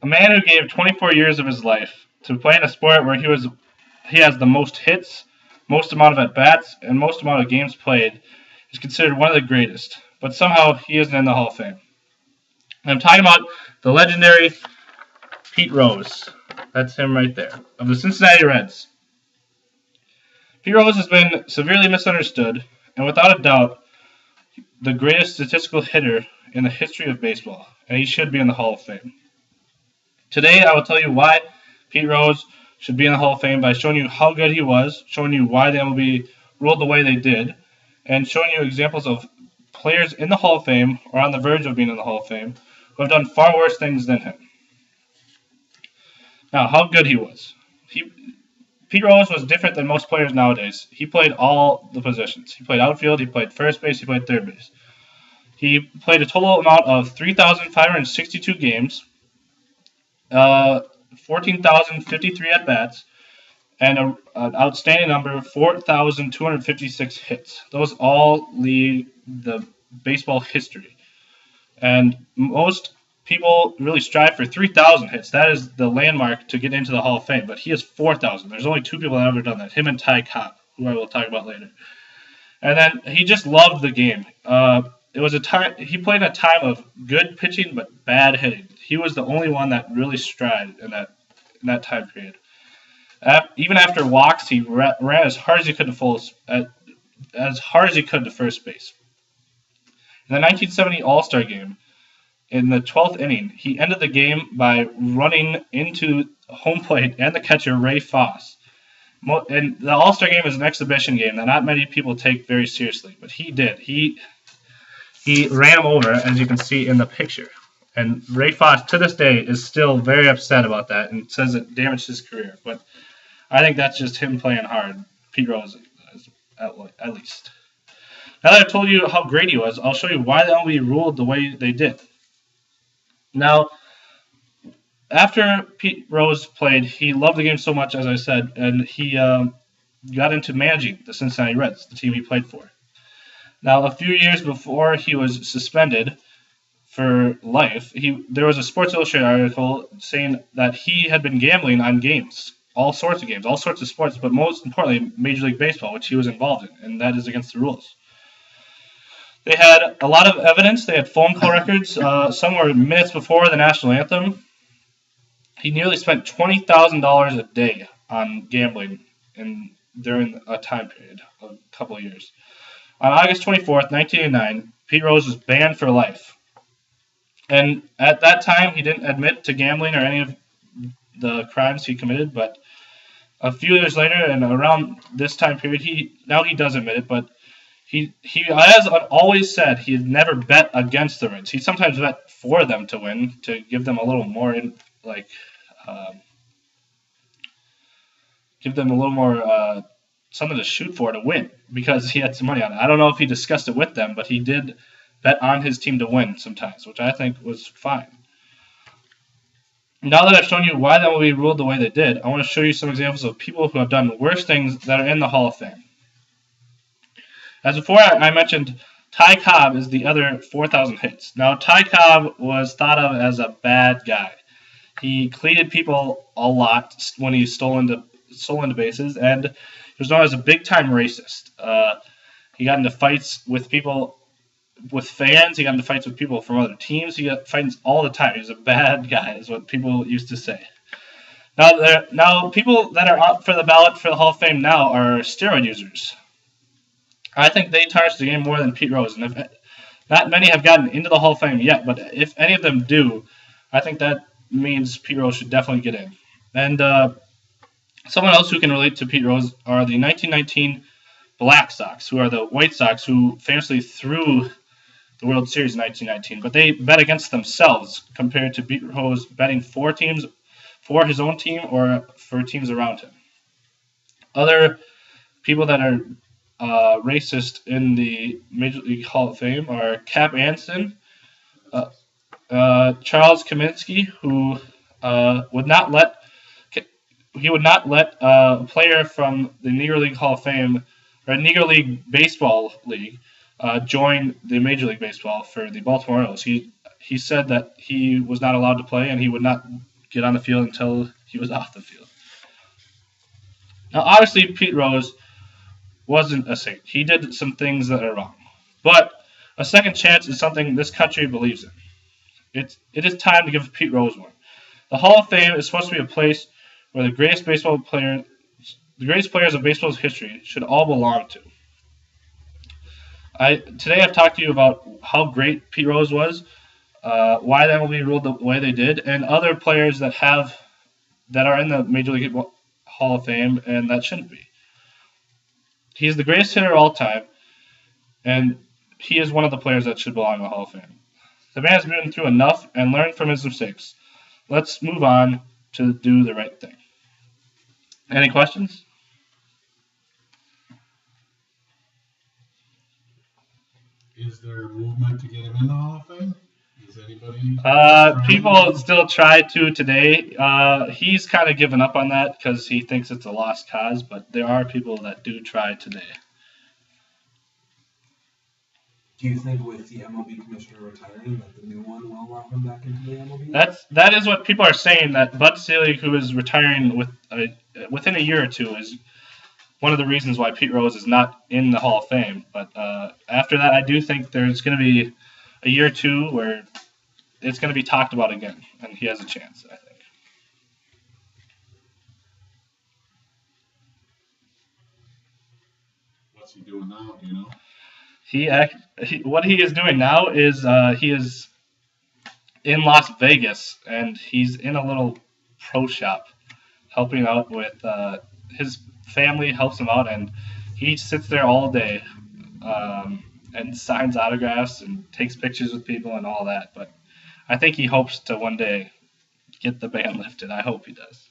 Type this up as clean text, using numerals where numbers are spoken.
man who gave 24 years of his life to play in a sport where he has the most hits, most amount of at-bats, and most amount of games played is considered one of the greatest, but somehow he isn't in the Hall of Fame. And I'm talking about the legendary Pete Rose. That's him right there, of the Cincinnati Reds. Pete Rose has been severely misunderstood, and without a doubt, the greatest statistical hitter in the history of baseball, and he should be in the Hall of Fame. Today, I will tell you why Pete Rose should be in the Hall of Fame by showing you how good he was, showing you why the MLB ruled the way they did, and showing you examples of players in the Hall of Fame, or on the verge of being in the Hall of Fame, who have done far worse things than him. Now, how good he was. Pete Rose was different than most players nowadays. He played all the positions. He played outfield, he played first base, he played third base. He played a total amount of 3,562 games, 14,053 at-bats, and an outstanding number of 4,256 hits. Those all lead the baseball history. And most people really strive for 3,000 hits. That is the landmark to get into the Hall of Fame. But he has 4,000. There's only two people that have ever done that, him and Ty Cobb, who I will talk about later. And then he just loved the game. It was a time he played in a time of good pitching but bad hitting. He was the only one that really strived in that time period. Even after walks, he ran as hard as he could to first base. In the 1970 All-Star Game, in the 12th inning, he ended the game by running into home plate and the catcher, Ray Foss. And the All-Star Game is an exhibition game that not many people take very seriously, but he did. He ran him over, as you can see in the picture. And Ray Foss, to this day, is still very upset about that and says it damaged his career. But I think that's just him playing hard, Pete Rose, at least. Now that I've told you how great he was, I'll show you why the MLB ruled the way they did. Now, after Pete Rose played, he loved the game so much, as I said, and he got into managing the Cincinnati Reds, the team he played for. Now, a few years before he was suspended for life, there was a Sports Illustrated article saying that he had been gambling on games, all sorts of games, all sorts of sports, but most importantly, Major League Baseball, which he was involved in, and that is against the rules. They had a lot of evidence. They had phone call records. Some were minutes before the national anthem. He nearly spent $20,000 a day on gambling during a time period of a couple of years. On August 24th, 1989, Pete Rose was banned for life. And at that time, he didn't admit to gambling or any of the crimes he committed, but a few years later, and around this time period, he does admit it, but he has always said he had never bet against the Reds. He sometimes bet for them to win, to give them a little more, something to shoot for to win, because he had some money on it. I don't know if he discussed it with them, but he did bet on his team to win sometimes, which I think was fine. Now that I've shown you why the MLB ruled the way they did, I want to show you some examples of people who have done worse things that are in the Hall of Fame. As before, I mentioned Ty Cobb is the other 4,000 hits. Now, Ty Cobb was thought of as a bad guy. He cleated people a lot when he stole into bases, and he was known as a big-time racist. He got into fights with people, with fans. He got into fights with people from other teams. He got fights all the time. He was a bad guy, is what people used to say. Now, people that are up for the ballot for the Hall of Fame now are steroid users. I think they tarnish the game more than Pete Rose, and not many have gotten into the Hall of Fame yet, but if any of them do, I think that means Pete Rose should definitely get in. And someone else who can relate to Pete Rose are the 1919 Black Sox, who are the White Sox who famously threw the World Series in 1919, but they bet against themselves compared to Pete Rose betting for his own team or for teams around him. Other people that are racist in the Major League Hall of Fame are Cap Anson, Charles Kaminsky, who would not let a player from the Negro League Hall of Fame or Negro League Baseball League join the Major League Baseball for the Baltimore Orioles. He said that he was not allowed to play and he would not get on the field until he was off the field. Now, obviously, Pete Rose wasn't a saint. He did some things that are wrong. But a second chance is something this country believes in. It is time to give Pete Rose one. The Hall of Fame is supposed to be a place where the greatest players of baseball's history should all belong to. Today I've talked to you about how great Pete Rose was, why that will be ruled the way they did, and other players that are in the Major League Hall of Fame and that shouldn't be. He's the greatest hitter of all time, and he is one of the players that should belong in the Hall of Fame. The man has been through enough and learned from his mistakes. Let's move on to do the right thing. Any questions? Is there a movement to get him in the Hall of Fame? Is anybody? People still try to today. He's kind of given up on that because he thinks it's a lost cause, but there are people that do try today. Do you think with the MLB commissioner retiring that the new one will allow him back into the MLB? That is what people are saying, that Bud Selig, who is retiring within a year or two, is one of the reasons why Pete Rose is not in the Hall of Fame. But after that, I do think there's going to be a year or two where it's going to be talked about again, and he has a chance, I think. What's he doing now? Do you know? What he is doing now is he is in Las Vegas, and he's in a little pro shop helping out with his family helps him out, and he sits there all day and signs autographs and takes pictures with people and all that. But I think he hopes to one day get the ban lifted. I hope he does.